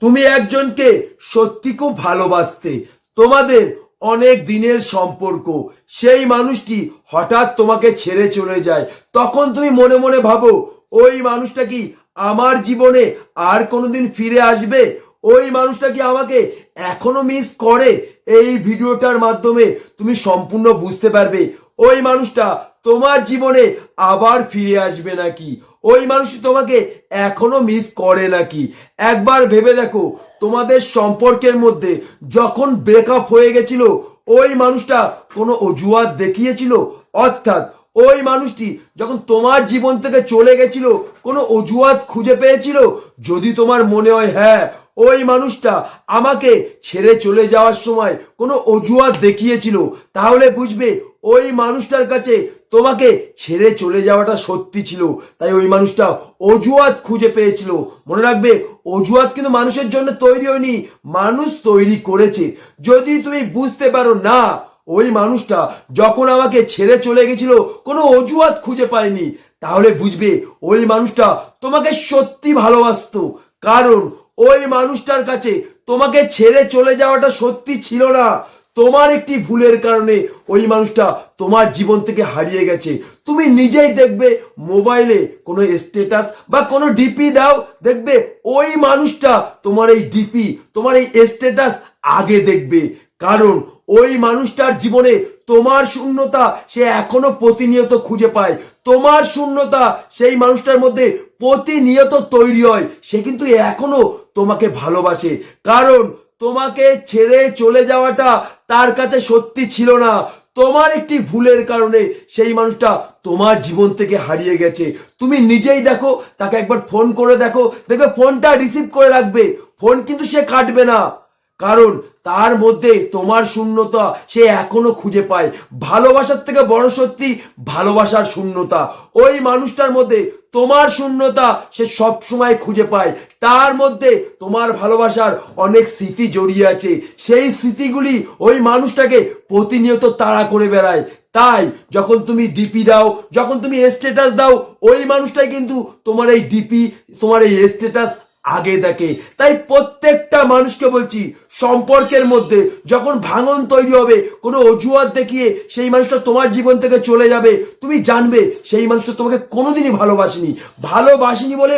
তুমি একজনকে সত্যি খুব ভালোবাসতে, তোমাদের অনেক দিনের সম্পর্ক, সেই মানুষটি হঠাৎ তোমাকে ছেড়ে চলে যায়। তখন তুমি মনে মনে ভাবো, ওই মানুষটা কি আমার জীবনে আর কোনোদিন ফিরে আসবে? ওই মানুষটা কি আমাকে এখনো মিস করে? এই ভিডিওটার মাধ্যমে তুমি সম্পূর্ণ বুঝতে পারবে ওই মানুষটা তোমার জীবনে আবার ফিরে আসবে নাকি, ওই মানুষটি তোমাকে এখনো মিস করে নাকি। একবার ভেবে দেখো, তোমাদের সম্পর্কের মধ্যে যখন ব্রেকআপ হয়ে গেছিল, ওই মানুষটা কোনো অজুহাত দেখিয়েছিল? অর্থাৎ ওই মানুষটি যখন তোমার জীবন থেকে চলে গেছিল, কোনো অজুহাত খুঁজে পেয়েছিল? যদি তোমার মনে হয় হ্যাঁ, ওই মানুষটা আমাকে ছেড়ে চলে যাওয়ার সময় কোনো অজুহাত দেখিয়েছিল, তাহলে বুঝবে ওই মানুষটার কাছে তোমাকে ছেড়ে চলে যাওয়াটা সত্যি ছিল। তাই ওই মানুষটা অজুহাত খুঁজে পেয়েছিল। মনে রাখবে, অজুহাত কিন্তু মানুষের জন্য তৈরি হয়নি, মানুষ তৈরি করেছে। যদি তুমি বুঝতে পারো না, ওই মানুষটা যখন আমাকে ছেড়ে চলে গেছিল কোনো অজুহাত খুঁজে পায়নি, তাহলে বুঝবে ওই মানুষটা তোমাকে সত্যি ভালোবাসতো। কারণ ওই মানুষটার কাছে তোমাকে ছেড়ে চলে যাওয়াটা সত্যি ছিল না, তোমার একটি ভুলের কারণে ওই মানুষটা তোমার জীবন থেকে হারিয়ে গেছে। তুমি নিজেই দেখবে, মোবাইলে কোনো স্ট্যাটাস বা কোনো ডিপি দাও, দেখবে ওই মানুষটা তোমার এই ডিপি, তোমার এই স্ট্যাটাস আগে দেখবে। কারণ ওই মানুষটার জীবনে তোমার শূন্যতা সে এখনো প্রতিনিয়ত খুঁজে পায়। তোমার শূন্যতা সেই মানুষটার মধ্যে প্রতিনিয়ত তৈরি হয়। সে কিন্তু এখনো তোমাকে ভালোবাসে, কারণ তোমাকে ছেড়ে চলে যাওয়াটা তার কাছে সত্যি ছিল না। তোমার একটি ভুলের কারণে সেই মানুষটা তোমার জীবন থেকে হারিয়ে গেছে। তুমি নিজেই দেখো, তাকে একবার ফোন করে দেখো, দেখবে ফোনটা রিসিভ করে রাখবে, ফোন কিন্তু সে কাটবে না। কারণ তার মধ্যে তোমার শূন্যতা সে এখনো খুঁজে পায়। ভালোবাসার থেকে বড় সত্যি ভালোবাসার শূন্যতা। ওই মানুষটার মধ্যে তোমার শূন্যতা সে সব সময় খুঁজে পায়। তার মধ্যে তোমার ভালোবাসার অনেক স্মৃতি জড়িয়ে আছে, সেই স্মৃতিগুলি ওই মানুষটাকে প্রতিনিয়ত তাড়া করে বেড়ায়। তাই যখন তুমি ডিপি দাও, যখন তুমি স্ট্যাটাস দাও, ওই মানুষটাই কিন্তু তোমার এই ডিপি, তোমার এই স্ট্যাটাস আগে দেখে। তাই প্রত্যেকটা মানুষকে বলছি, সম্পর্কের মধ্যে যখন ভাঙন তৈরি হবে, কোনো অজুহাত দেখিয়ে সেই মানুষটা তোমার জীবন থেকে চলে যাবে, তুমি জানবে সেই মানুষটা তোমাকে কোনোদিনই ভালোবাসেনি বলে